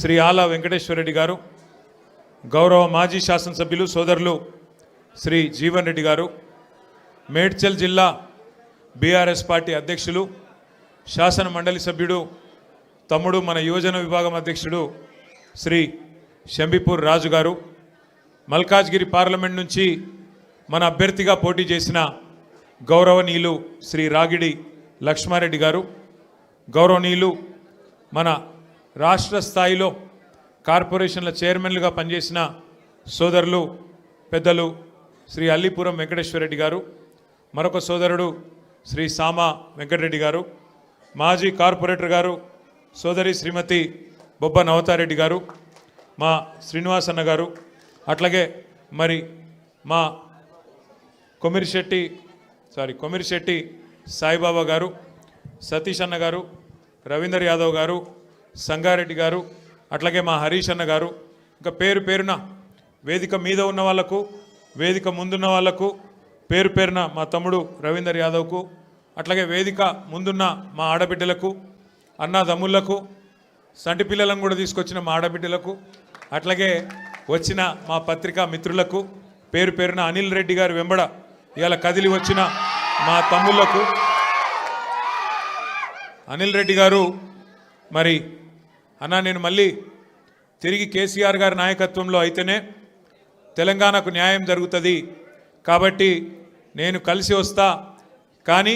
శ్రీ ఆలా వెంకటేశ్వర రెడ్డి గారు, గౌరవ మాజీ శాసనసభ్యులు సోదరులు శ్రీ జీవన్ రెడ్డి గారు, మేడ్చల్ జిల్లా బీఆర్ఎస్ పార్టీ అధ్యక్షులు, శాసన మండలి సభ్యుడు తమ్ముడు, మన యువజన విభాగం అధ్యక్షుడు శ్రీ శంబిపూర్ రాజు గారు, మల్కాజ్గిరి పార్లమెంట్ నుంచి మన అభ్యర్థిగా పోటీ చేసిన గౌరవనీయులు శ్రీ రాగిడి లక్ష్మారెడ్డి గారు, గౌరవనీయులు మన రాష్ట్ర స్థాయిలో కార్పొరేషన్ల చైర్మన్లుగా పనిచేసిన సోదరులు పెద్దలు శ్రీ అల్లిపురం వెంకటేశ్వరరెడ్డి గారు, మరొక సోదరుడు శ్రీ సామా వెంకటరెడ్డి గారు, మాజీ కార్పొరేటర్ గారు సోదరి శ్రీమతి బొబ్బ నవతారెడ్డి గారు, మా శ్రీనివాస్ అన్న గారు, అట్లాగే మరి మా కొమిరిశెట్టి సాయిబాబా గారు, సతీష్ అన్న గారు, రవీందర్ యాదవ్ గారు, సంగారెడ్డి గారు, అట్లాగే మా హరీష్ అన్న గారు, ఇంకా పేరు పేరున వేదిక మీద ఉన్న వాళ్లకు, వేదిక ముందున్న వాళ్లకు పేరు పేరున మా తమ్ముడు రవీందర్ యాదవ్కు, అట్లాగే వేదిక ముందున్న మా ఆడబిడ్డలకు, అన్నదమ్ముళ్లకు, సంటి పిల్లలను కూడా తీసుకొచ్చిన మా ఆడబిడ్డలకు, అట్లాగే వచ్చిన మా పత్రికా మిత్రులకు పేరు పేరున అనిల్ రెడ్డి గారు వెంబడ ఇవాళ కదిలి వచ్చిన మా తమ్ముళ్లకు, అనిల్ రెడ్డి గారు మరి అన్న నేను మళ్ళీ తిరిగి కేసీఆర్ గారి నాయకత్వంలో అయితేనే తెలంగాణకు న్యాయం జరుగుతుంది, కాబట్టి నేను కలిసి వస్తా, కానీ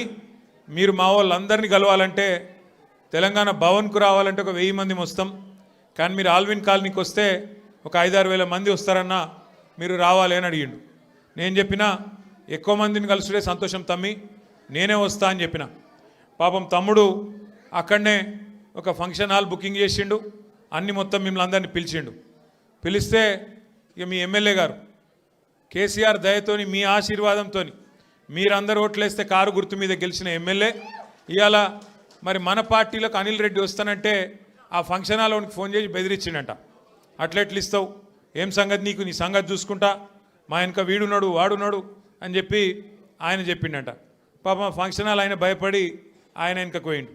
మీరు మా వాళ్ళందరినీ కలవాలంటే తెలంగాణ భవన్కు రావాలంటే ఒక 1000 మంది వస్తాం, కానీ మీరు ఆల్విన్ కాలనీకి వస్తే ఒక 5-6 వేల మంది వస్తారన్నా, మీరు రావాలి అని అడిగిండు. నేను చెప్పిన ఎక్కువ మందిని కలుసుడే సంతోషం తమ్మి, నేనే వస్తా అని చెప్పిన. పాపం తమ్ముడు అక్కడనే ఒక ఫంక్షన్ హాల్ బుకింగ్ చేసిండు, అన్ని మొత్తం మిమ్మల్ని అందరినీ పిలిస్తే ఇక మీ ఎమ్మెల్యే గారు కేసీఆర్ దయతోని మీ ఆశీర్వాదంతో మీరందరూ ఓట్లేస్తే కారు గుర్తు మీద గెలిచిన ఎమ్మెల్యే ఇవాళ మరి మన పార్టీలోకి అనిల్ రెడ్డి వస్తానంటే ఆ ఫంక్షన్ హాల్లోనికి ఫోన్ చేసి బెదిరించిండట. అట్లెట్లు ఇస్తావు, ఏం సంగతి నీకు, నీ సంగతి చూసుకుంటా, మా వెనక వీడున్నాడు వాడున్నాడు అని చెప్పి ఆయన చెప్పిండట. పాపం ఫంక్షన్ హాల్ ఆయన భయపడి ఆయన వెనకకు పోయిండు.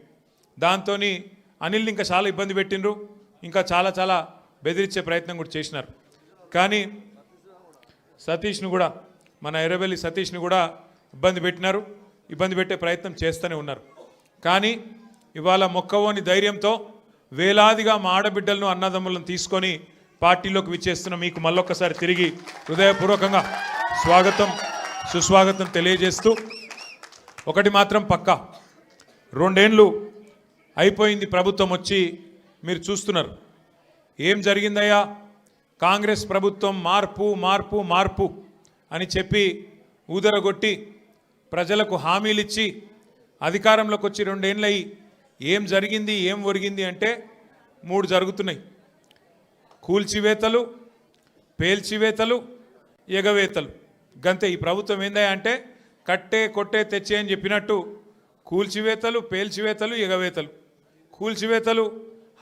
దాంతో అనిల్ని ఇంకా చాలా ఇబ్బంది పెట్టిండ్రు, ఇంకా చాలా బెదిరించే ప్రయత్నం కూడా చేసినారు. కానీ సతీష్ను కూడా, మన ఎర్రబెల్లి సతీష్ని కూడా ఇబ్బంది పెట్టే ప్రయత్నం చేస్తూనే ఉన్నారు. కానీ ఇవాళ మొక్కవోని ధైర్యంతో వేలాదిగా మా ఆడబిడ్డలను అన్నదమ్ములను తీసుకొని పార్టీలోకి విచ్చేస్తున్న మీకు మళ్ళొక్కసారి తిరిగి హృదయపూర్వకంగా సుస్వాగతం తెలియజేస్తూ, ఒకటి మాత్రం పక్కా, 2 ఏళ్ళు అయిపోయింది ప్రభుత్వం వచ్చి, మీరు చూస్తున్నారు ఏం జరిగిందయ్యా. కాంగ్రెస్ ప్రభుత్వం మార్పు అని చెప్పి ఊదరగొట్టి ప్రజలకు హామీలు ఇచ్చి అధికారంలోకి వచ్చి 2 ఏళ్ళయి ఏం జరిగింది, ఏం ఒరిగింది అంటే 3 జరుగుతున్నాయి: కూల్చివేతలు, పేల్చివేతలు, ఎగవేతలు. గంతే. ఈ ప్రభుత్వం ఏందయ్యా అంటే కట్టే కొట్టే తెచ్చే అని చెప్పినట్టు కూల్చివేతలు, పేల్చివేతలు, ఎగవేతలు. కూల్చివేతలు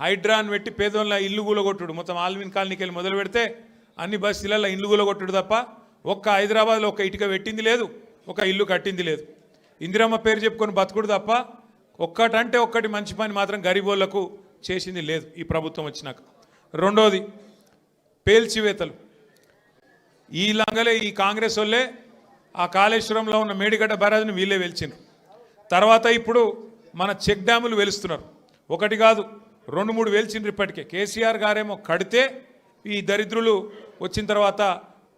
హైడ్రాన్ పెట్టి పేదోళ్ళ ఇల్లు కూలగొట్టుడు, మొత్తం ఆల్విన్ కాలనీకి వెళ్ళి మొదలు పెడితే అన్ని బస్తీలలో ఇల్లు కూలగొట్టుడు తప్ప ఒక్క హైదరాబాద్లో ఒక ఇటుక పెట్టింది లేదు, ఒక ఇల్లు కట్టింది లేదు. ఇందిరమ్మ పేరు చెప్పుకొని బతుకుడు తప్ప ఒక్కటంటే ఒక్కటి మంచి పని మాత్రం గరీబోళ్లకు చేసింది లేదు ఈ ప్రభుత్వం వచ్చినాక. రెండోది పేల్చివేతలు. ఈ లంగలే ఈ కాంగ్రెస్ వాళ్ళే ఆ కాళేశ్వరంలో ఉన్న మేడిగడ్డ బ్యారేజ్ని వీళ్ళే వెలిచిండ్రు. తర్వాత ఇప్పుడు మన చెక్ డ్యాములు వెలుస్తున్నారు. ఒకటి కాదు 2-3 వెలిచిండ్రు ఇప్పటికే. కేసీఆర్ గారేమో కడితే ఈ దరిద్రులు వచ్చిన తర్వాత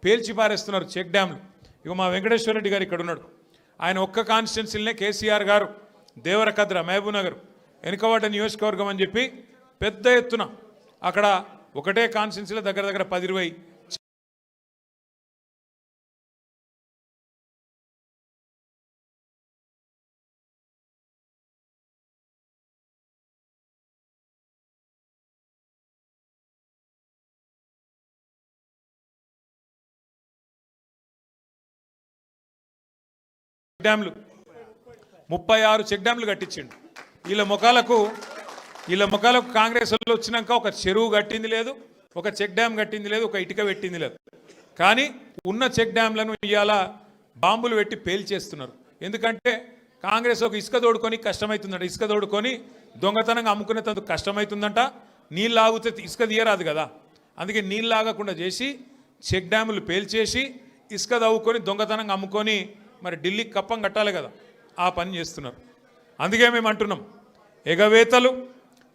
పేల్చి పారేస్తున్నారు చెక్ డ్యాములు. ఇక మా వెంకటేశ్వర రెడ్డి గారు ఇక్కడ ఉన్నాడు. ఆయన ఒక్క కాన్స్టిట్యున్సీలనే కేసీఆర్ గారు దేవరకద్ర, మహబూబ్నగర్, వెనుకబడ్డ నియోజకవర్గం అని చెప్పి పెద్ద ఎత్తున అక్కడ ఒకటే కాన్స్టిట్యున్సీలో దగ్గర 10-20 డ్యామ్లు 36 చెక్ డ్యామ్లు కట్టించిండు. వీళ్ళ ముఖాలకు కాంగ్రెస్ వాళ్ళు వచ్చినాక ఒక చెరువు కట్టింది లేదు, ఒక చెక్ డ్యామ్ కట్టింది లేదు, ఒక ఇటుక పెట్టింది లేదు. కానీ ఉన్న చెక్ డ్యామ్లను ఇవాళ బాంబులు పెట్టి పేల్చేస్తున్నారు. ఎందుకంటే కాంగ్రెస్ ఒక ఇసుక తోడుకొని కష్టమవుతుందంట, ఇసుక తోడుకొని దొంగతనంగా అమ్ముకునేందుకు కష్టమవుతుందంట. నీళ్ళు ఆగితే ఇసుక తీయరాదు కదా, అందుకే నీళ్ళు ఆగకుండా చేసి చెక్ డ్యాములు పేల్చేసి ఇసుక తవ్వుకొని దొంగతనంగా అమ్ముకొని మరి ఢిల్లీకి కప్పం కట్టాలి కదా, ఆ పని చేస్తున్నారు. అందుకే మేము అంటున్నాం, ఎగవేతలు,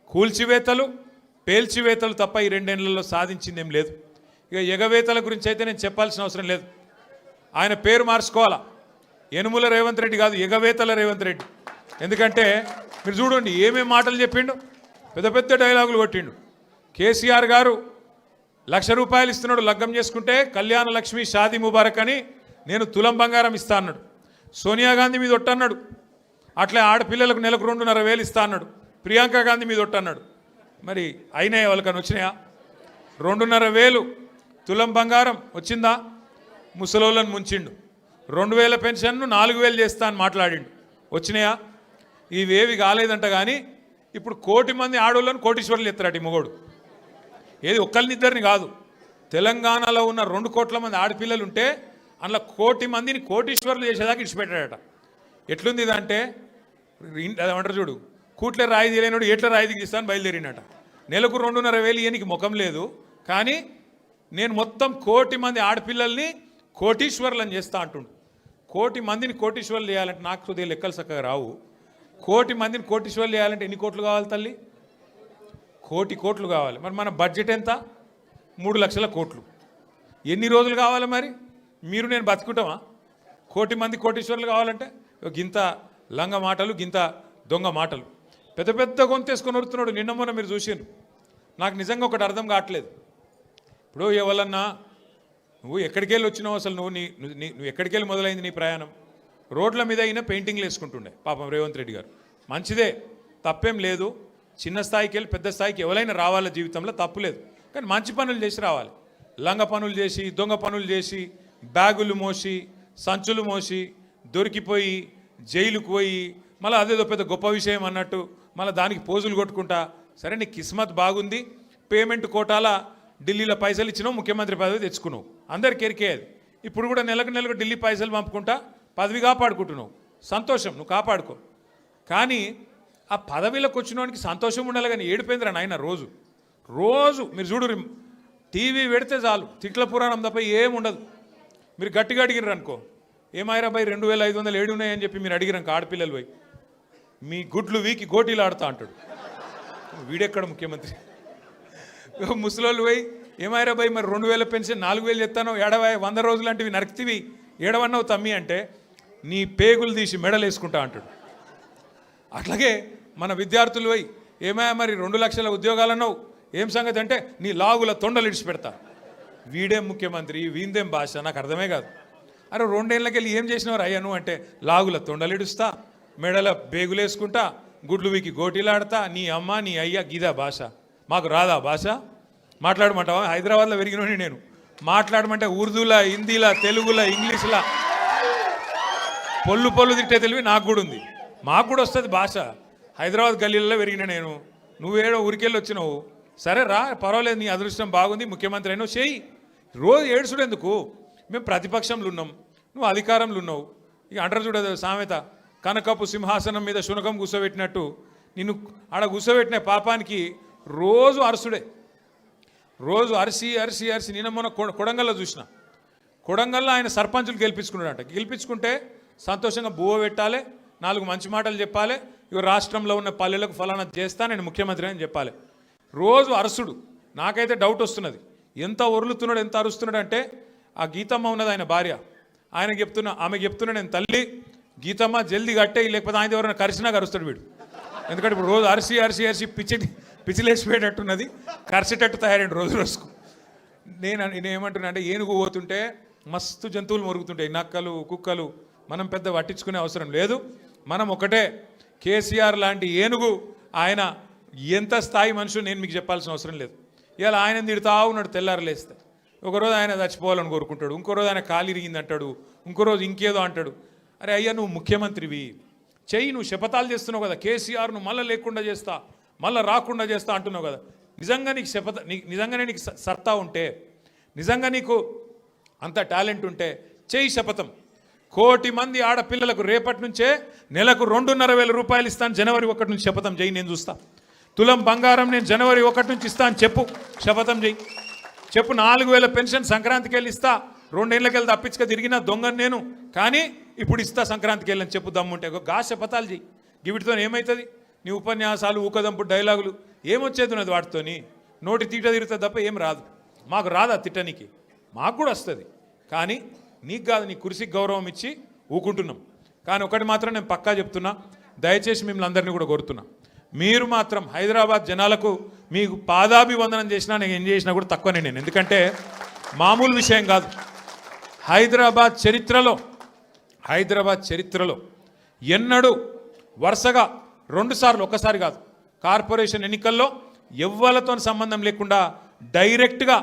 కూల్చివేతలు, పేల్చివేతలు తప్ప ఈ 2 ఏళ్లలో సాధించింది ఏం లేదు. ఇక ఎగవేతల గురించి అయితే నేను చెప్పాల్సిన అవసరం లేదు. ఆయన పేరు మార్చుకోవాలా, యనుమల రేవంత్ రెడ్డి కాదు, ఎగవేతల రేవంత్ రెడ్డి. ఎందుకంటే మీరు చూడండి ఏమేం మాటలు చెప్పిండు, పెద్ద పెద్ద డైలాగులు కొట్టిండు. కేసీఆర్ గారు ₹1,00,000 ఇస్తున్నాడు లగ్గం చేసుకుంటే, కళ్యాణ లక్ష్మి షాదీ ముబారక్ అని నేను తులం బంగారం ఇస్తా అన్నాడు. సోనియా గాంధీ మీద ఒట్టన్నాడు, అట్లా ఆడపిల్లలకు నెలకు 2,500 ఇస్తా అన్నాడు. ప్రియాంక గాంధీ మీద ఒట్టన్నాడు. మరి అయినాయి వాళ్ళకని వచ్చినాయా? 2,500 తులం బంగారం వచ్చిందా? ముసలోళ్ళని ముంచిండు. 2,000 పెన్షన్ను 4,000 చేస్తా అని మాట్లాడిండు. వచ్చినాయా? ఇవేవి కాలేదంట. కానీ ఇప్పుడు 1,00,000 మంది ఆడోళ్ళని కోటీశ్వర్లు ఎత్తారట ఈ మొగోడు. ఏది ఒక్కరినిద్దరిని కాదు, తెలంగాణలో ఉన్న 2 కోట్ల మంది ఆడపిల్లలు ఉంటే అందులో 1,00,000 మందిని కోటీశ్వర్లు చేసేదాకా ఇడిచిపెట్టాడట. ఎట్లుంది ఇదంటే ఏమంటారు చూడు, కూట్లే రాయి తీయలేనాడు ఎట్లా రాయి దిగిస్తాను బయలుదేరినట. నెలకు 2,500 ఈయనకి ముఖం లేదు, కానీ నేను మొత్తం 1,00,000 మంది ఆడపిల్లల్ని కోటీశ్వర్లను చేస్తా అంటుండు. 1,00,000 మందిని కోటీశ్వర్లు చేయాలంటే నాకు కొద్దిగా లెక్కలు చక్కగా రావు. 1,00,000 మందిని కోటీశ్వర్లు చేయాలంటే ఎన్ని కోట్లు కావాలి తల్లి? 1,00,000 కోట్లు కావాలి. మరి మన బడ్జెట్ ఎంత? 3,00,000 కోట్లు. ఎన్ని రోజులు కావాలి మరి? మీరు నేను బతుకుంటామా? 1,00,000 మంది కోటీశ్వర్లు కావాలంటే గింత లంగ మాటలు, గింత దొంగ మాటలు, పెద్ద పెద్ద గొంతేసుకొని వరుతున్నాడు. నిన్న మొన్న మీరు చూసారు. నాకు నిజంగా ఒకటి అర్థం కావట్లేదు. ఇప్పుడు ఎవరన్నా నువ్వు ఎక్కడికి వెళ్ళి వచ్చినావు, అసలు నువ్వు ఎక్కడికి వెళ్ళి మొదలైంది నీ ప్రయాణం? రోడ్ల మీద అయినా పెయింటింగ్లు వేసుకుంటుండే పాపం రేవంత్ రెడ్డి గారు. మంచిదే, తప్పేం లేదు. చిన్న స్థాయికి వెళ్ళి పెద్ద స్థాయికి ఎవరైనా రావాల జీవితంలో, తప్పు లేదు. కానీ మంచి పనులు చేసి రావాలి. లంగ పనులు చేసి, దొంగ పనులు చేసి, బ్యాగులు మోసి, సంచులు మోసి, దొరికిపోయి జైలుకు పోయి మళ్ళీ అదేదో పెద్ద గొప్ప విషయం అన్నట్టు మళ్ళీ దానికి పోజులు కొట్టుకుంటా. సరే నీ కిస్మత్ బాగుంది, పేమెంట్ కోటాల ఢిల్లీలో పైసలు ఇచ్చినావు, ముఖ్యమంత్రి పదవి తెచ్చుకున్నావు, అందరికి ఎరికేది. ఇప్పుడు కూడా నెలకు ఢిల్లీ పైసలు పంపుకుంటా పదవి కాపాడుకుంటున్నావు. సంతోషం, నువ్వు కాపాడుకో. కానీ ఆ పదవిలోకి వచ్చినోనికి సంతోషం ఉండాలి, కానీ ఏడిపోయిందిరా నాయన. రోజు మీరు చూడు, టీవీ పెడితే చాలు తిట్ల పురాణం తప్ప ఏముండదు. మీరు గట్టిగా అడిగినారు అనుకో, ఏమాయిరా భయ్ 2,500 ఉన్నాయని చెప్పి మీరు అడిగినాక ఆడపిల్లలు పోయి మీ గుడ్లు వీకి గోటీలు ఆడుతా అంటాడు. వీడెక్కడ ముఖ్యమంత్రి? ముసలోళ్ళు పోయి ఏమాయిరా భయ్ మరి 2,000 పెన్షన్ 4,000 ఎత్తానో, 100 రోజులు లాంటివి నరికితివి ఏడవన్నావు తమ్మి అంటే నీ పేగులు తీసి మెడలు వేసుకుంటా అంటాడు. అట్లాగే మన విద్యార్థులు పోయి ఏమయ్యా మరి 2 లక్షల ఉద్యోగాలన్నావు, ఏం సంగతి అంటే నీ లాగుల తొండలు ఇడిచిపెడతా. వీడేం ముఖ్యమంత్రి, వీందేం భాష, నాకు అర్థమే కాదు. అరే 2 ఏళ్ళకి వెళ్ళి ఏం చేసినవారు అయ్యాను అంటే లాగుల తొండలు ఇడుస్తా, మెడల బేగులేసుకుంటా, గుడ్లు వీకి గోటీలాడతా, నీ అమ్మ నీ అయ్య గీదా భాష. మాకు రాదా భాష? మాట్లాడమంటావా? హైదరాబాద్లో పెరిగినోని నేను. మాట్లాడమంటే ఉర్దూలా, హిందీలా, తెలుగులా, ఇంగ్లీష్లా పొల్లు తిట్టే తెలివి నాకు కూడా ఉంది. మాకు కూడా వస్తుంది భాష. హైదరాబాద్ గల్లీలలో పెరిగిన నేను. నువ్వేడో ఊరికెళ్ళి వచ్చినావు, సరే రా పర్వాలేదు, నీ అదృష్టం బాగుంది, ముఖ్యమంత్రి అయినావు, చేయి. రోజు ఏడుచుడు ఎందుకు? మేము ప్రతిపక్షంలో ఉన్నాం, నువ్వు అధికారంలో ఉన్నావు. ఇక అంటారు చూడదు సామెత, కనకపు సింహాసనం మీద శునకం కూర్చోబెట్టినట్టు నిన్ను ఆడ కూర్చోబెట్టిన పాపానికి రోజు అరసుడే. రోజు అరిసి నిన్న మొన్న కొడంగల్లో చూసిన. కొడంగల్లో ఆయన సర్పంచులు గెలిపించుకున్నాడంట. గెలిపించుకుంటే సంతోషంగా బువ్వ పెట్టాలి, 4 మంచి మాటలు చెప్పాలి, ఇవి రాష్ట్రంలో ఉన్న పల్లెలకు ఫలానా చేస్తా, నేను ముఖ్యమంత్రి అని చెప్పాలి. రోజు అరసుడు. నాకైతే డౌట్ వస్తున్నది, ఎంత ఒరులుతున్నాడు, ఎంత అరుస్తున్నాడు అంటే ఆ గీతమ్మ ఉన్నది ఆయన భార్య, ఆమె చెప్తున్నా నేను తల్లి గీతమ్మ జల్దీ కట్టేయి, లేకపోతే ఆయన ఎవరైనా కరిసినా కరుస్తాడు వీడు. ఎందుకంటే ఇప్పుడు రోజు అరిసి పిచ్చిలేసిపోయేటట్టున్నది, కరిసేటట్టు తయారైంది రోజుకు. నేనేమంటున్నా అంటే ఏనుగు పోతుంటే మస్తు జంతువులు మొరుగుతుంటాయి, నక్కలు, కుక్కలు. మనం పెద్ద పట్టించుకునే అవసరం లేదు. మనం ఒకటే, కేసీఆర్ లాంటి ఏనుగు ఆయన ఎంత స్థాయి మనుషులు నేను మీకు చెప్పాల్సిన అవసరం లేదు. ఇలా ఆయన తిడుతా ఉన్నాడు తెల్లారలేస్తే. ఒకరోజు ఆయన చచ్చిపోవాలని కోరుకుంటాడు, ఇంకో రోజు ఆయన కాలు ఇరిగింది అంటాడు, ఇంకో రోజు ఇంకేదో అంటాడు. అరే అయ్యా నువ్వు ముఖ్యమంత్రివి, చెయ్యి, నువ్వు శపథాలు చేస్తున్నావు కదా, కేసీఆర్ను మళ్ళీ లేకుండా చేస్తా, మళ్ళీ రాకుండా చేస్తా అంటున్నావు కదా. నిజంగా నీకు నిజంగానే నీకు సత్తా ఉంటే, నిజంగా నీకు అంత టాలెంట్ ఉంటే చెయ్యి శపథం. 1,00,000 మంది ఆడపిల్లలకు రేపటి నుంచే నెలకు 2,500 రూపాయలు ఇస్తాను, జనవరి 1 నుంచి శపథం చేయి, నేను చూస్తా. తులం బంగారం నేను జనవరి 1 నుంచి ఇస్తా అని చెప్పు, శపథం చేయి. చెప్పు 4000 పెన్షన్ సంక్రాంతికి వెళ్ళి ఇస్తా, 2 ఏళ్ళకి వెళ్ళి తప్పించుక తిరిగిన దొంగను నేను, కానీ ఇప్పుడు ఇస్తా సంక్రాంతికి వెళ్ళని చెప్పు దమ్ముంటే. గా శపథాలు చేయి. వీటితో ఏమవుతుంది? నీ ఉపన్యాసాలు ఊకదంపు డైలాగులు ఏమొచ్చేది ఉన్నది వాటితోని? నోటి తీట తిరుగుతుంది తప్ప ఏం రాదు. మాకు రాదా తిట్టనికి? మాకు కూడా వస్తుంది, కానీ నీకు కాదు. నీ కుర్చీకి గౌరవం ఇచ్చి ఊకుంటున్నాం. కానీ ఒకటి మాత్రం నేను పక్కా చెప్తున్నా, దయచేసి మిమ్మల్ని అందరినీ కూడా కోరుతున్నా, మీరు మాత్రం హైదరాబాద్ జనాలకు మీకు పాదాభివందనం చేసినా నేను ఏం చేసినా కూడా తక్కువనే నేను. ఎందుకంటే మామూలు విషయం కాదు. హైదరాబాద్ చరిత్రలో ఎన్నడూ వరుసగా 2 సార్లు, ఒక్కసారి కాదు, కార్పొరేషన్ ఎన్నికల్లో ఎవ్వలతో సంబంధం లేకుండా డైరెక్ట్గా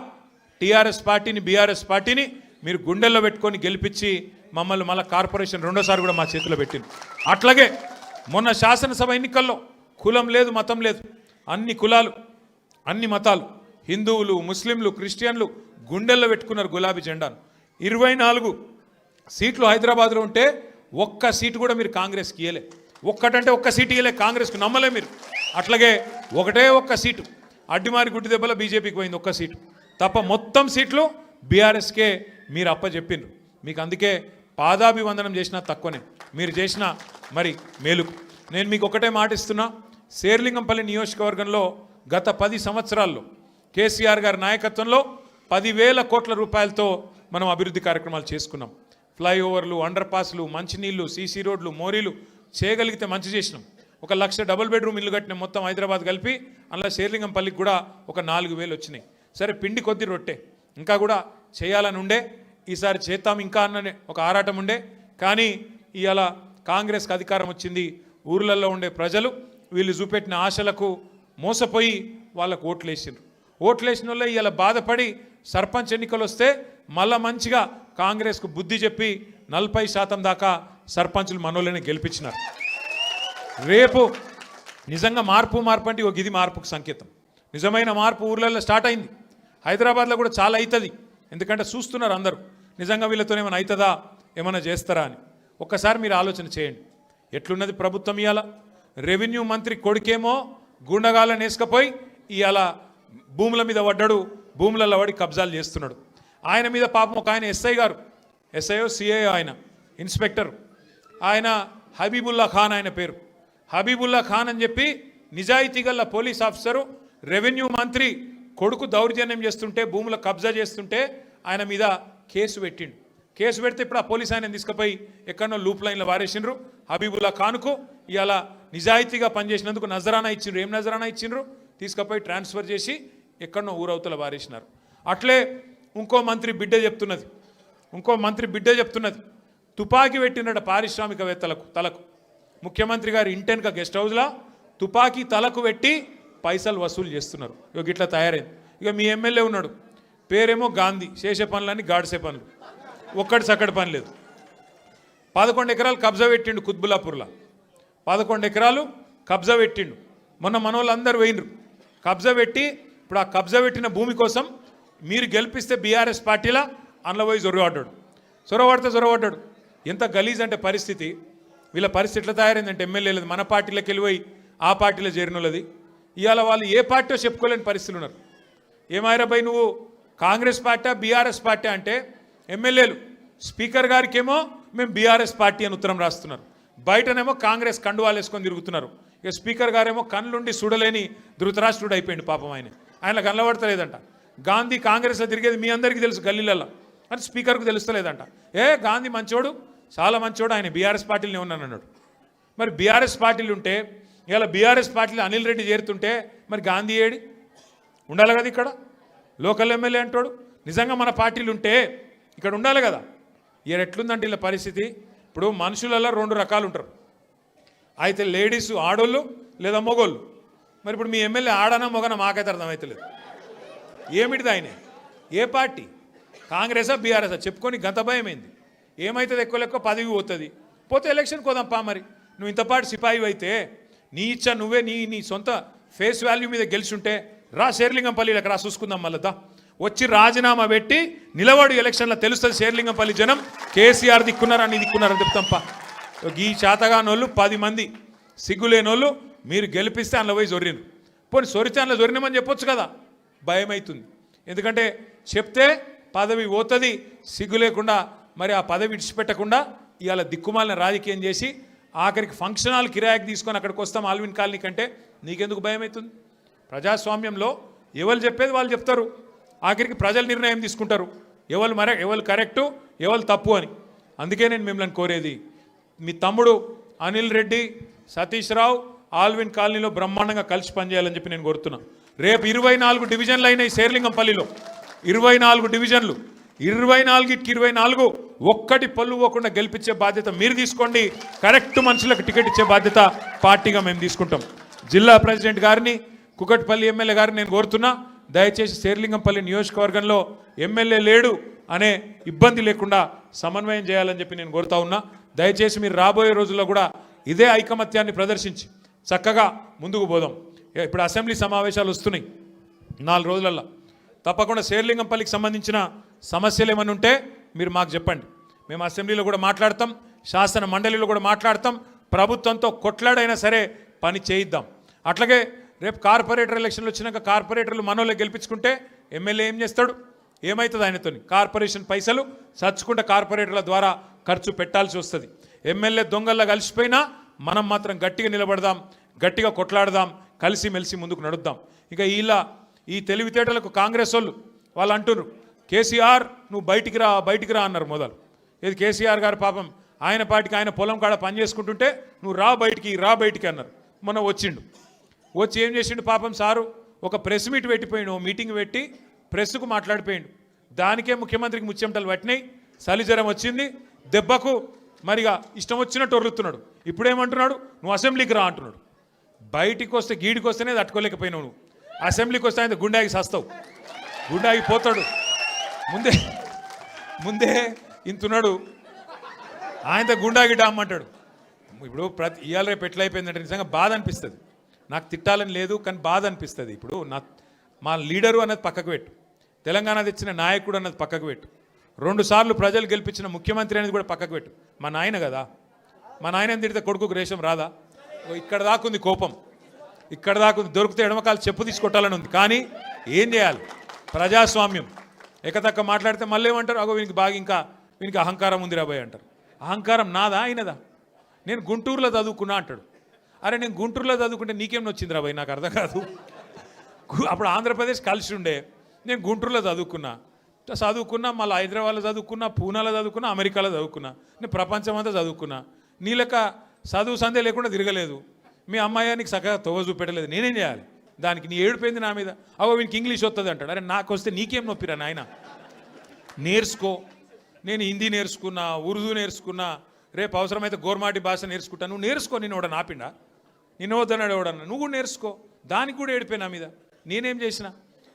టీఆర్ఎస్ పార్టీని, బీఆర్ఎస్ పార్టీని మీరు గుండెల్లో పెట్టుకొని గెలిపించి మమ్మల్ని మళ్ళీ కార్పొరేషన్ 2సారి కూడా మా చేతిలో పెట్టింది. అట్లాగే మొన్న శాసనసభ ఎన్నికల్లో కులం లేదు, మతం లేదు, అన్ని కులాలు, అన్ని మతాలు, హిందువులు, ముస్లింలు, క్రిస్టియన్లు గుండెల్లో పెట్టుకున్నారు గులాబీ జెండాను. 24 సీట్లు హైదరాబాద్లో ఉంటే ఒక్క సీటు కూడా మీరు కాంగ్రెస్కి ఇయ్యలే. ఒక్కటంటే ఒక్క సీటు ఇయ్యలే కాంగ్రెస్కి, నమ్మలే మీరు. అట్లాగే ఒక్క సీటు అడ్డిమారి గుడ్డి దెబ్బల బీజేపీకి పోయింది, ఒక్క సీటు తప్ప మొత్తం సీట్లు బీఆర్ఎస్కే మీరు అప్పచెప్పిండ్రు. మీకు అందుకే పాదాభివందనం చేసినా తక్కువనే, మీరు చేసిన మరి మేలుకు. నేను మీకు ఒకటే మాట ఇస్తున్నా, శేర్లింగంపల్లి నియోజకవర్గంలో గత 10 సంవత్సరాల్లో కేసీఆర్ గారి నాయకత్వంలో 10,000 కోట్ల రూపాయలతో మనం అభివృద్ధి కార్యక్రమాలు చేసుకున్నాం. ఫ్లైఓవర్లు, అండర్ పాస్లు, మంచినీళ్లు, సీసీ రోడ్లు, మోరీలు చేయగలిగితే మంచి చేసినాం. 1 లక్ష డబుల్ బెడ్రూమ్ ఇల్లు కట్టిన మొత్తం హైదరాబాద్ కలిపి, అందులో శేర్లింగంపల్లికి కూడా ఒక 4,000 వచ్చినాయి. సరే పిండి కొద్ది రొట్టె, ఇంకా కూడా చేయాలని ఉండే, ఈసారి చేద్దాం ఇంకా అన్ననే ఒక ఆరాటం ఉండే. కానీ ఇవాళ కాంగ్రెస్కి అధికారం వచ్చింది. ఊర్లలో ఉండే ప్రజలు వీళ్ళు చూపెట్టిన ఆశలకు మోసపోయి వాళ్ళకు ఓట్లేసిండ్రు. ఓట్లేసిన వాళ్ళు ఇవాళ బాధపడి సర్పంచ్ ఎన్నికలు వస్తే మళ్ళా మంచిగా కాంగ్రెస్కు బుద్ధి చెప్పి 40% దాకా సర్పంచులు మనోళ్ళని గెలిపించినారు. రేపు నిజంగా మార్పు అంటే ఒక ఇది మార్పుకు సంకేతం. నిజమైన మార్పు ఊర్లలో స్టార్ట్ అయింది. హైదరాబాద్లో కూడా చాలా అవుతుంది, ఎందుకంటే చూస్తున్నారు అందరూ నిజంగా వీళ్ళతో ఏమైనా అవుతుందా, ఏమైనా చేస్తారా అని. ఒక్కసారి మీరు ఆలోచన చేయండి, ఎట్లున్నది ప్రభుత్వం. ఇవాళ రెవెన్యూ మంత్రి కొడుకేమో గుండగాళ్ళని వేసుకపోయి ఇవాళ భూముల మీద పడ్డాడు, భూములలో పడి కబ్జాలు చేస్తున్నాడు. ఆయన మీద పాపం ఒక ఆయన ఎస్ఐ గారు, ఎస్ఐఓ సిఐఓ, ఆయన ఇన్స్పెక్టర్, ఆయన హబీబుల్లా ఖాన్, ఆయన పేరు హబీబుల్లా ఖాన్ అని చెప్పి నిజాయితీ గల పోలీస్ ఆఫీసరు రెవెన్యూ మంత్రి కొడుకు దౌర్జన్యం చేస్తుంటే, భూముల కబ్జా చేస్తుంటే ఆయన మీద కేసు పెట్టిండు. కేసు పెడితే ఇప్పుడు ఆ పోలీస్ ఆయన తీసుకుపోయి ఎక్కడనో లూప్ లైన్లో వారేసిండ్రు. హబీబుల్లా ఖాన్కు ఇవాళ నిజాయితీగా పనిచేసినందుకు నజరానా ఇచ్చిండ్రు. ఏం నజరానా ఇచ్చిండ్రు? తీసుకుపోయి ట్రాన్స్ఫర్ చేసి ఎక్కడనో ఊరవతల వారేసినారు. అట్లే ఇంకో మంత్రి బిడ్డ చెప్తున్నది, తుపాకీ పెట్టినట పారిశ్రామికవేత్తలకు తలకు. ముఖ్యమంత్రి గారి ఇంటెన్క గెస్ట్ హౌస్లో తుపాకీ తలకు పెట్టి పైసలు వసూలు చేస్తున్నారు. ఇక ఇట్లా తయారైంది. ఇక మీ ఎమ్మెల్యే ఉన్నాడు, పేరేమో గాంధీ, చేసే పనులని గాడిసే పనులు, ఒక్కటి సక్కడి పని లేదు. 11 ఎకరాలు కబ్జా పెట్టిండు కుత్బుల్లాపూర్లో, 11 ఎకరాలు కబ్జా పెట్టిండు. మొన్న మనోళ్ళందరూ పోయినరు కబ్జా పెట్టి. ఇప్పుడు ఆ కబ్జా పెట్టిన భూమి కోసం మీరు గెలిపిస్తే బీఆర్ఎస్ పార్టీలా అందులో పోయి జొరవడ్డాడు. ఎంత గలీజ్ అంటే పరిస్థితి. వీళ్ళ పరిస్థితి ఎట్లా తయారైందంటే ఎమ్మెల్యేలది మన పార్టీలోకి వెళ్ళిపోయి ఆ పార్టీలో చేరిన వాళ్ళది ఇవాళ వాళ్ళు ఏ పార్టీ చెప్పుకోలేని పరిస్థితులు ఉన్నారు. ఏమాయిరాబాయ్ నువ్వు కాంగ్రెస్ పార్టీ బీఆర్ఎస్ పార్టీ అంటే ఎమ్మెల్యేలు స్పీకర్ గారికేమో మేము బీఆర్ఎస్ పార్టీ అని ఉత్తరం రాస్తున్నారు, బయటనేమో కాంగ్రెస్ కండువాలు వేసుకొని తిరుగుతున్నారు. ఇక స్పీకర్ గారేమో కళ్ళుండి చూడలేని ధృతరాష్ట్రుడు అయిపోయింది పాపం. ఆయన కనబడతలేదంట. గాంధీ కాంగ్రెస్లో తిరిగేది మీ అందరికీ తెలుసు గల్లీలలో అని స్పీకర్కు తెలుస్తలేదంట. గాంధీ మంచోడు, చాలా మంచోడు, ఆయన బీఆర్ఎస్ పార్టీలోనే ఉన్నాను అన్నాడు. మరి బీఆర్ఎస్ పార్టీలు ఉంటే ఇలా బీఆర్ఎస్ పార్టీలో అనిల్ రెడ్డి చేరుతుంటే మరి గాంధీ ఏడి ఉండాలి కదా, ఇక్కడ లోకల్ ఎమ్మెల్యే అంటాడు. నిజంగా మన పార్టీలు ఉంటే ఇక్కడ ఉండాలి కదా. ఇక ఎట్లుందంటే ఇలా పరిస్థితి. ఇప్పుడు మనుషులలో 2 రకాలు ఉంటారు, అయితే లేడీస్ ఆడోళ్ళు లేదా మొగోళ్ళు. మరి ఇప్పుడు మీ ఎమ్మెల్యే ఆడనా మొగనా మాకైతే అర్థమవుతలేదు. ఏమిటిది ఆయన? ఏ పార్టీ? కాంగ్రెసా బీఆర్ఎసా? చెప్పుకొని గంత భయమైంది. ఏమవుతుంది? ఎక్కువ పదవి పోతే ఎలక్షన్ కోదాంపా. మరి నువ్వు ఇంతపాటు సిపాయి అయితే నీ ఇచ్చా నువ్వే నీ సొంత ఫేస్ వాల్యూ మీద గెలిచుంటే రా శేర్లింగంపల్లికి రా, చూసుకుందాం. మళ్ళా వచ్చి రాజీనామా పెట్టి నిలబడు, ఎలక్షన్లో తెలుస్తుంది శేర్లింగంపల్లి జనం కేసీఆర్ దిక్కున్నారని దిక్కున్నారని చెప్తాంపా. ఈ చేతగానోళ్ళు 10 మంది సిగ్గులేనోళ్ళు మీరు గెలిపిస్తే అందులో పోయి జొర్రిను. పోనీ సొరిచాన్లో దొరినామని చెప్పొచ్చు కదా, భయం అవుతుంది. ఎందుకంటే చెప్తే పదవి పోతుంది, సిగ్గు లేకుండా మరి ఆ పదవి విడిచిపెట్టకుండా ఇవాళ దిక్కుమాలిన రాజకీయం చేసి ఆఖరికి ఫంక్షన్ హాల్ కిరాయికి తీసుకొని అక్కడికి వస్తాం ఆల్విన్ కాలనీ కంటే నీకెందుకు భయం అవుతుంది? ప్రజాస్వామ్యంలో ఎవరు చెప్పేది వాళ్ళు చెప్తారు, ఆఖరికి ప్రజలు నిర్ణయం తీసుకుంటారు ఎవరు కరెక్టు ఎవరు తప్పు అని. అందుకే నేను మిమ్మల్ని కోరేది, మీ తమ్ముడు అనిల్ రెడ్డి, సతీష్ రావు ఆల్విన్ కాలనీలో బ్రహ్మాండంగా కలిసి పనిచేయాలని చెప్పి నేను కోరుతున్నా. రేపు 24 డివిజన్లు అయినాయి శేర్లింగంపల్లిలో, 24 డివిజన్లు, 24కి 24 ఒక్కటి పళ్ళు పోకుండా గెలిపించే బాధ్యత మీరు తీసుకోండి. కరెక్ట్ మనుషులకు టికెట్ ఇచ్చే బాధ్యత పార్టీగా మేము తీసుకుంటాం. జిల్లా ప్రెసిడెంట్ గారిని, కుకట్పల్లి ఎమ్మెల్యే గారిని నేను కోరుతున్నా, దయచేసి శేర్లింగంపల్లి నియోజకవర్గంలో ఎమ్మెల్యే లేడు అనే ఇబ్బంది లేకుండా సమన్వయం చేయాలని చెప్పి నేను కోరుతా ఉన్నా. దయచేసి మీరు రాబోయే రోజుల్లో కూడా ఇదే ఐకమత్యాన్ని ప్రదర్శించి చక్కగా ముందుకు పోదాం. ఇప్పుడు అసెంబ్లీ సమావేశాలు వస్తున్నాయి 4 రోజులల్లో, తప్పకుండా శేర్లింగంపల్లికి సంబంధించిన సమస్యలు ఏమైనా ఉంటే మీరు మాకు చెప్పండి. మేము అసెంబ్లీలో కూడా మాట్లాడతాం, శాసన మండలిలో కూడా మాట్లాడతాం, ప్రభుత్వంతో కొట్లాడైనా సరే పని చేయిద్దాం. అట్లాగే రేపు కార్పొరేటర్ ఎలక్షన్లు వచ్చినాక కార్పొరేటర్లు మనోళ్ళే గెలిపించుకుంటే ఎమ్మెల్యే ఏం చేస్తాడు? ఏమవుతుంది ఆయనతో? కార్పొరేషన్ పైసలు చచ్చుకుంటే కార్పొరేటర్ల ద్వారా ఖర్చు పెట్టాల్సి వస్తుంది. ఎమ్మెల్యే దొంగల్లా కలిసిపోయినా మనం మాత్రం గట్టిగా నిలబడదాం, గట్టిగా కొట్లాడదాం, కలిసిమెలిసి ముందుకు నడుద్దాం. ఇక ఈ తెలివితేటలకు కాంగ్రెస్ వాళ్ళు అంటున్నారు, కేసీఆర్ నువ్వు బయటికి రా అన్నారు మొదలు. ఇది కేసీఆర్ గారు పాపం ఆయన పాటికి ఆయన పొలం కాడ పని చేసుకుంటుంటే నువ్వు రా బయటికి అన్నారు. మొన్న వచ్చి ఏం చేసిండు పాపం సారు? ఒక ప్రెస్ మీట్ పెట్టిపోయిండు, మీటింగ్ పెట్టి ప్రెస్కు మాట్లాడిపోయిండు. దానికే ముఖ్యమంత్రికి ముచ్చెమటలు పట్టినాయి, చలిజ్వరం వచ్చింది, దెబ్బకు మరిగా ఇష్టం వచ్చినట్టు ఒర్రుతున్నాడు. ఇప్పుడేమంటున్నాడు? నువ్వు అసెంబ్లీకి రా అంటున్నాడు. బయటికి వస్తే గీడికి వస్తేనే తట్టుకోలేకపోయినావు నువ్వు, అసెంబ్లీకి వస్తే ఆయన గుండాకి సస్తావు, గుండాకి పోతాడు. ముందే ఇంతున్నాడు, ఆయనతో గుండాకి డామ్మంటాడు. ఇప్పుడు ఇవాళ రేపు ఎట్లయిపోయిందంటే నిజంగా బాధ అనిపిస్తుంది. నాకు తిట్టాలని లేదు కానీ బాధ అనిపిస్తుంది. ఇప్పుడు మా లీడరు అన్నది పక్కకు పెట్టు, తెలంగాణ తెచ్చిన నాయకుడు అన్నది పక్కకు పెట్టు, 2 సార్లు ప్రజలు గెలిపించిన ముఖ్యమంత్రి అనేది కూడా పక్కకు పెట్టు. మా నాయన కదా, మా నాయన తిడితే కొడుకుకు రేషం రాదా? ఇక్కడ దాకుంది కోపం, ఇక్కడ దాకుంది. దొరికితే ఎడమకాలు చెప్పు తీసుకొట్టాలని ఉంది. కానీ ఏం చేయాలి? ప్రజాస్వామ్యం. ఎకతక్క మాట్లాడితే మళ్ళీ ఏమంటారు? అగో వీనికి అహంకారం ఉంది రాబోయ్ అంటారు. అహంకారం నాదా ఆయనదా? నేను గుంటూరులో చదువుకున్నా అంటాడు. అరే నేను గుంటూరులో చదువుకుంటే నీకేం వచ్చింది రాబోయ్? నాకు అర్థం కాదు. అప్పుడు ఆంధ్రప్రదేశ్ కలిసి ఉండే, నేను గుంటూరులో చదువుకున్నా, మళ్ళీ హైదరాబాద్లో చదువుకున్నా, పూనాలో చదువుకున్నా, అమెరికాలో చదువుకున్నా, నేను ప్రపంచం అంతా చదువుకున్నా. నీ లెక్క చదువు సందే లేకుండా తిరగలేదు. మీ అమ్మాయి నీకు చక్కగా తొవ్వ చూపెట్టలేదు, నేనేం చేయాలి? దానికి నీ ఏడిపోయింది నా మీద. అవో వీనికి ఇంగ్లీష్ వస్తుంది అంటాడు. అరే నాకు వస్తే నీకేం నొప్పిరా నాయన? నేర్చుకో. నేను హిందీ నేర్చుకున్నా, ఉర్దూ నేర్చుకున్నా, రేపు అవసరమైతే గోర్మాటి భాష నేర్చుకుంటా. నువ్వు నేర్చుకో. నేను ఎవడన్నా ఆపిండా? నిన్ను వద్దన్నాడు ఎవడన్నా? నువ్వు కూడా నేర్చుకో. దానికి కూడా ఏడిపోయి నా మీద. నేనేం చేసిన?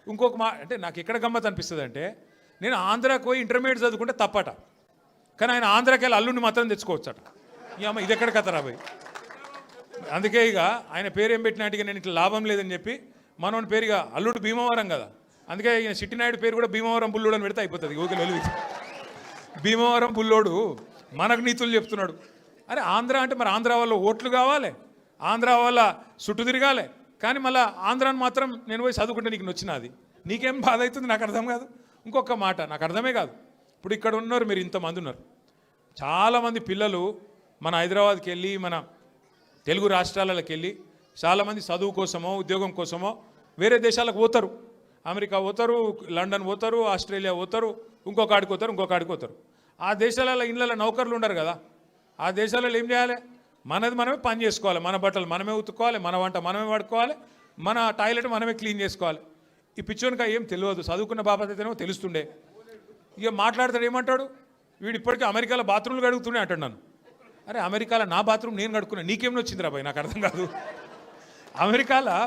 ఇంకొక అంటే నాకు ఎక్కడ గమ్మత్ అనిపిస్తుంది అంటే, నేను ఆంధ్రాకి పోయి ఇంటర్మీడియట్ చదువుకుంటే తప్పట, కానీ ఆయన ఆంధ్రాకి వెళ్ళి అల్లుడిని మాత్రం తెచ్చుకోవచ్చట. ఈ అమ్మ ఇది ఎక్కడ కథ రాబోయ్? అందుకే ఇక ఆయన పేరు ఏం పెట్టినట్టుగా నేను ఇట్లా లాభం లేదని చెప్పి మనోని పేరుగా అల్లుడు భీమవరం కదా, అందుకే ఈయన చిట్టినాయుడు పేరు కూడా భీమవరం బుల్లోడు అని పెడితే అయిపోతుంది. ఓకే వెలుగు భీమవరం బుల్లోడు మనకు నీతులు చెప్తున్నాడు. అరే ఆంధ్ర అంటే మరి ఆంధ్ర వాళ్ళ ఓట్లు కావాలి, ఆంధ్ర వాళ్ళ చుట్టూ తిరగాలి, కానీ మళ్ళీ ఆంధ్రాని మాత్రం నేను పోయి చదువుకుంటే నీకు నచ్చినది. నీకేం బాధ అవుతుంది? నాకు అర్థం కాదు. ఇంకొక మాట నాకు అర్థమే కాదు. ఇప్పుడు ఇక్కడ ఉన్నారు మీరు, ఇంతమంది ఉన్నారు, చాలామంది పిల్లలు మన హైదరాబాద్కి వెళ్ళి, మన తెలుగు రాష్ట్రాలకు వెళ్ళి చాలామంది చదువు కోసమో ఉద్యోగం కోసమో వేరే దేశాలకు పోతారు. అమెరికా పోతారు, లండన్ పోతారు, ఆస్ట్రేలియా పోతారు, ఇంకొక ఆడికి పోతారు. ఆ దేశాలలో ఇళ్ళలో నౌకర్లు ఉండరు కదా. ఆ దేశాలలో ఏం చేయాలి? మనది మనమే పని చేసుకోవాలి, మన బట్టలు మనమే ఉతుక్కోవాలి, మన వంట మనమే వాడుకోవాలి, మన టాయిలెట్ మనమే క్లీన్ చేసుకోవాలి. ఈ పిచ్చోనికా ఏం తెలియదు. చదువుకున్న బాపతేనేమో తెలుస్తుండే. ఇక మాట్లాడతాడు, ఏమంటాడు? వీడు ఇప్పటికీ అమెరికాలో బాత్రూమ్లు కడుగుతూనే అంటాడు నన్ను. అరే అమెరికాలో నా బాత్రూమ్ నేను కడుక్కున్నా, నీకేం వచ్చిందిరా బాయ్? నాకు అర్థం కాదు. అమెరికాలో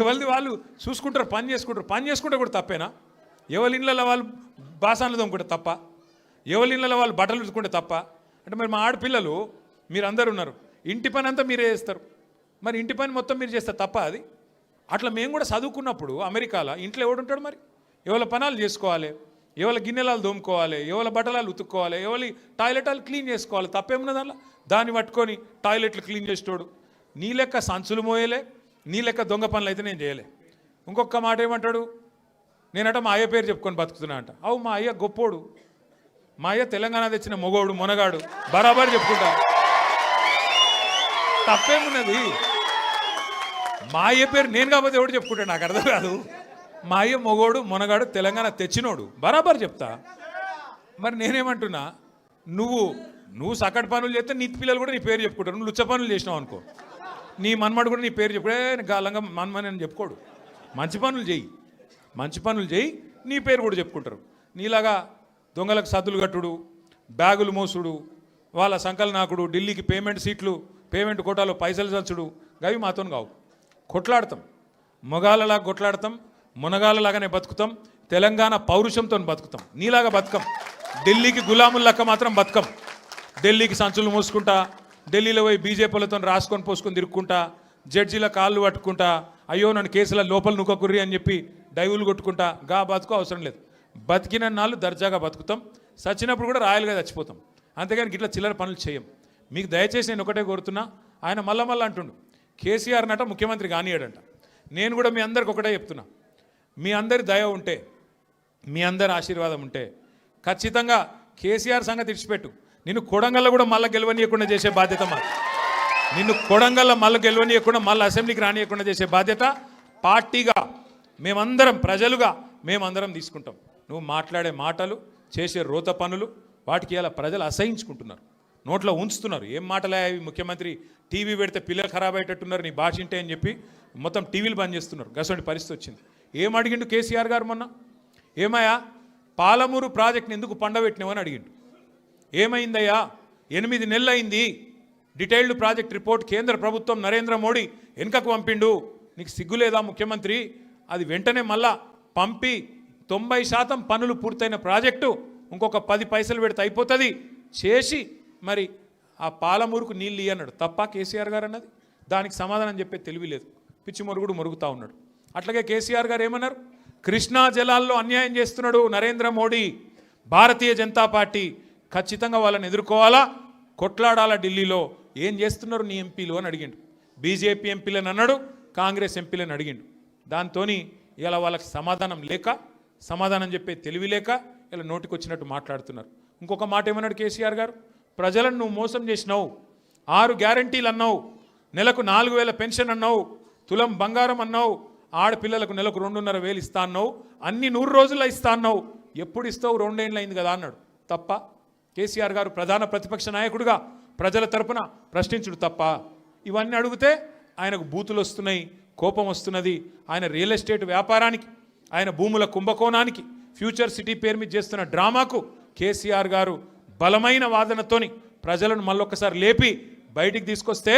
ఎవరిది వాళ్ళు చూసుకుంటారు, పని చేసుకుంటే కూడా తప్పేనా? ఎవరి ఇళ్ళలో వాళ్ళు బాసాన్లు తోముకుంటే తప్ప? ఎవరి ఇళ్ళలో వాళ్ళు బట్టలు ఉతుకుంటే తప్ప? అంటే మరి మా ఆడపిల్లలు మీరందరూ ఉన్నారు, ఇంటి పని అంతా మీరే చేస్తారు, మరి ఇంటి పని మొత్తం మీరు చేస్తే తప్ప అది? అట్లా మేము కూడా చదువుకున్నప్పుడు అమెరికాలో ఇంట్లో ఎవడుంటాడు? మరి ఎవరి పనాలు చేసుకోవాలి, ఎవరి గిన్నెలాలు దోముకోవాలి, ఎవరి బట్టలాలు ఉతుక్కోవాలి, ఎవరి టాయిలెట్లు క్లీన్ చేసుకోవాలి. తప్పేమున్నది అలా? దాన్ని పట్టుకొని టాయిలెట్లు క్లీన్ చేసేటోడు నీ లెక్క సంచులు మోయలే, నీ లెక్క దొంగ పనులు అయితే నేను చేయలే. ఇంకొక మాట ఏమంటాడు, నేనట మా అయ్య పేరు చెప్పుకొని బతుకుతున్నా అంట. అవు మా అయ్య గొప్పోడు, మా అయ్య తెలంగాణ తెచ్చిన మొగోడు మునగాడు, బరాబర్ చెప్పుకుంటా, తప్పేమున్నది. మా అయ్య పేరు నేను కాకపోతే ఎవడు చెప్పుకుంటాడు, నాకు అర్థం కాదు. మా అయ్య మొగోడు మునగాడు తెలంగాణ తెచ్చినోడు, బరాబర్ చెప్తా. మరి నేనేమంటున్నా, నువ్వు సకట్ పనులు చేస్తే నీ పిల్లలు కూడా నీ పేరు చెప్పుకుంటారు. నువ్వు లుచ్చ పనులు చేసినావు అనుకో, నీ మన్మడు కూడా నీ పేరు చెప్పుడే గాలంగా మన్మని అని చెప్పుకోడు. మంచి పనులు చేయి, నీ పేరు కూడా చెప్పుకుంటారు. నీలాగా దొంగలకు సద్దులు కట్టుడు, బ్యాగులు మోసుడు, వాళ్ళ సంకల్ నాకుడు, ఢిల్లీకి పేమెంట్ కోటాలో పైసలు చచ్చుడు, గవి మాతో కావు. కొట్లాడతాం, మొగాలలాగా కొట్లాడతాం, మునగాలలాగానే బతుకుతాం, తెలంగాణ పౌరుషంతో బతుకుతాం. నీలాగా బతుకం, ఢిల్లీకి గులాములక్క మాత్రం బతుకం. ఢిల్లీకి సంచులు మోసుకుంటా, ఢిల్లీలో పోయి బీజేపీలతో రాసుకొని పోసుకొని తిరుక్కుంటా, జడ్జీల కాళ్ళు పట్టుకుంటా, అయ్యో నన్ను కేసుల లోపల నుక్కకుర్రి అని చెప్పి డైవులు కొట్టుకుంటా, గా బతుకు అవసరం లేదు. బతికిన నాళ్ళు దర్జాగా బతుకుతాం, చచ్చినప్పుడు కూడా రాయలుగా చచ్చిపోతాం. అంతేగాని ఇట్లా చిల్లర పనులు చేయం. మీకు దయచేసి నేను ఒకటే కోరుతున్నా, ఆయన మళ్ళా అంటుండు కేసీఆర్ నట ముఖ్యమంత్రి కానియాడంట. నేను కూడా మీ అందరికి ఒకటే చెప్తున్నా, మీ అందరి దయ ఉంటే, మీ అందరి ఆశీర్వాదం ఉంటే ఖచ్చితంగా కేసీఆర్ సంగతి ఇడిచిపెట్టు, నిన్ను కొడంగల్లో కూడా మళ్ళీ గెలవనీయకుండా చేసే బాధ్యత మాది. నిన్ను కొడంగల్లో మళ్ళీ గెలవనీయకుండా మళ్ళీ అసెంబ్లీకి రానియకుండా చేసే బాధ్యత పార్టీగా మేమందరం, ప్రజలుగా మేమందరం తీసుకుంటాం. నువ్వు మాట్లాడే మాటలు, చేసే రోత పనులు, వాటికి ఇలా ప్రజలు అసహించుకుంటున్నారు, నోట్లో ఉంచుతున్నారు. ఏం మాటలే అవి, ముఖ్యమంత్రి టీవీ పెడితే పిల్లలు ఖరాబ్ అయ్యేటట్టున్నారు నీ భాష ఇంటే అని చెప్పి మొత్తం టీవీలు బంద్ చేస్తున్నారు. గసంటి పరిస్థితి వచ్చింది. ఏం అడిగిండు కేసీఆర్ గారు మొన్న, ఏమయ్యా పాలమూరు ప్రాజెక్ట్ని ఎందుకు పండబెట్టినావని అడిగిండు. ఏమైందయ్యా, 8 నెలలు అయింది, డీటెయిల్డ్ ప్రాజెక్ట్ రిపోర్ట్ కేంద్ర ప్రభుత్వం నరేంద్ర మోడీ వెనుకకు పంపిండు, నీకు సిగ్గులేదా ముఖ్యమంత్రి, అది వెంటనే మళ్ళా పంపి 90% పనులు పూర్తయిన ప్రాజెక్టు ఇంకొక 10 పైసలు పెడితే అయిపోతుంది చేసి మరి ఆ పాలమూరుకు నీళ్ళు అన్నాడు. తప్ప కేసీఆర్ గారు అన్నది? దానికి సమాధానం చెప్పే తెలివి లేదు, పిచ్చి మొరుగుడు మొరుగుతూ ఉన్నాడు. అట్లాగే కేసీఆర్ గారు ఏమన్నారు, కృష్ణా జలాల్లో అన్యాయం చేస్తున్నాడు నరేంద్ర మోడీ, భారతీయ జనతా పార్టీ ఖచ్చితంగా వాళ్ళని ఎదుర్కోవాలా, కొట్లాడాలా, ఢిల్లీలో ఏం చేస్తున్నారు నీ ఎంపీలు అని అడిగిండు. బీజేపీ ఎంపీలను అన్నాడు, కాంగ్రెస్ ఎంపీలను అడిగిండు. దాంతో ఇలా వాళ్ళకి సమాధానం చెప్పే తెలివి లేక ఇలా నోటికొచ్చినట్టు మాట్లాడుతున్నారు. ఇంకొక మాట ఏమన్నాడు కేసీఆర్ గారు, ప్రజలను నువ్వు మోసం చేసినావు, 6 గ్యారంటీలు అన్నావు, నెలకు 4,000 పెన్షన్ అన్నావు, తులం బంగారం అన్నావు, ఆడపిల్లలకు నెలకు 2,500 ఇస్తా అన్నావు, అన్ని 100 రోజుల్లో ఇస్తా అన్నావు, ఎప్పుడు ఇస్తావు, 2 ఏళ్ళు అయింది కదా అన్నాడు. తప్ప కేసీఆర్ గారు ప్రధాన ప్రతిపక్ష నాయకుడిగా ప్రజల తరపున ప్రశ్నించుడు తప్ప? ఇవన్నీ అడిగితే ఆయనకు బూతులు వస్తున్నాయి, కోపం వస్తున్నది. ఆయన రియల్ ఎస్టేట్ వ్యాపారానికి, ఆయన భూముల కుంభకోణానికి, ఫ్యూచర్ సిటీ పేరు మీద చేస్తున్న డ్రామాకు కేసీఆర్ గారు బలమైన వాదనతోని ప్రజలను మళ్ళొక్కసారి లేపి బయటికి తీసుకొస్తే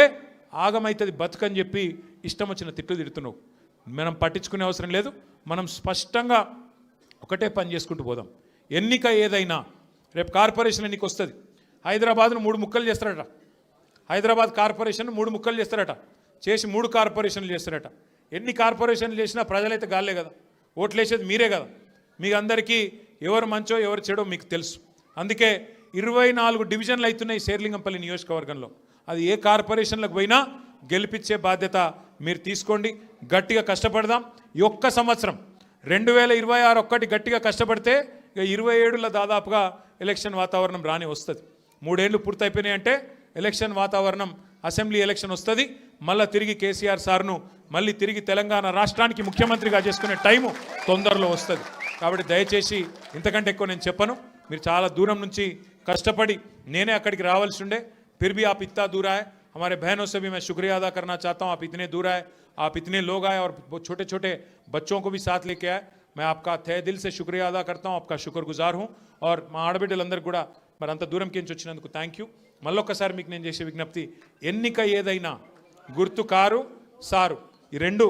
ఆగమైతుంది బతుకని చెప్పి ఇష్టం వచ్చిన తిట్లు తిడుతున్నావు. మనం పట్టించుకునే అవసరం లేదు. మనం స్పష్టంగా ఒకటే పని చేసుకుంటూ పోదాం. ఎన్నిక ఏదైనా రేపు కార్పొరేషన్ ఎన్నిక వస్తుంది. హైదరాబాద్ను 3 ముక్కలు చేస్తారట. హైదరాబాద్ కార్పొరేషన్ 3 ముక్కలు చేస్తారట. చేసి 3 కార్పొరేషన్లు చేస్తారట. ఎన్ని కార్పొరేషన్లు చేసినా ప్రజలైతే గాలే కదా, ఓట్లు వేసేది మీరే కదా. మీకు అందరికీ ఎవరు మంచో ఎవరు చెడో మీకు తెలుసు. అందుకే 24 డివిజన్లు అవుతున్నాయి శేర్లింగంపల్లి నియోజకవర్గంలో. అది ఏ కార్పొరేషన్లకు పోయినా గెలిపించే బాధ్యత మీరు తీసుకోండి. గట్టిగా కష్టపడదాం. ఈ ఒక్క సంవత్సరం 2026 ఒక్కటి గట్టిగా కష్టపడితే ఇక 27లో దాదాపుగా ఎలక్షన్ వాతావరణం రాని వస్తుంది. 3 ఏళ్ళు పూర్తయిపోయినాయి అంటే ఎలక్షన్ వాతావరణం, అసెంబ్లీ ఎలక్షన్ వస్తుంది. మళ్ళీ తిరిగి కేసీఆర్ సార్ను మళ్ళీ తిరిగి తెలంగాణ రాష్ట్రానికి ముఖ్యమంత్రిగా చేసుకునే టైము తొందరలో వస్తుంది. కాబట్టి దయచేసి ఇంతకంటే ఎక్కువ నేను చెప్పను. మీరు చాలా దూరం నుంచి కష్టపడి నేనే అక్కడికి రావాల్సి ఉండే, फिर भी आप इतना दूर आए, हमारे बहनों से भी मैं शुक्रिया अदा करना चाहता हूँ. आप इतने दूर आए, आप इतने लोग आए और छोटे छोटे बच्चों को भी साथ लेके आए. मैं आपका तहे दिल से शुक्रिया अदा करता हूँ, आपका शुक्रगुजार हूँ. और మా ఆడబిడ్డలందరూ కూడా మరి అంత దూరం కించి వచ్చినందుకు థ్యాంక్ యూ. మళ్ళొక్కసారి మీకు నేను చేసే విజ్ఞప్తి, ఎన్నిక ఏదైనా గుర్తు కారు సారు, ఈ రెండు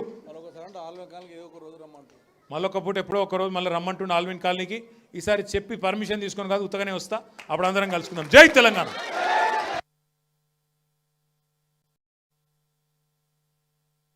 మళ్ళొక పూట ఎప్పుడో ఒక రోజు మళ్ళీ రమ్మంటుండే ఆల్విన్ కాలనీకి. ఈసారి చెప్పి పర్మిషన్ తీసుకొని కాదు, ఉత్తగానే వస్తా. అప్పుడు అందరం కలుసుకుందాం. జై తెలంగాణ.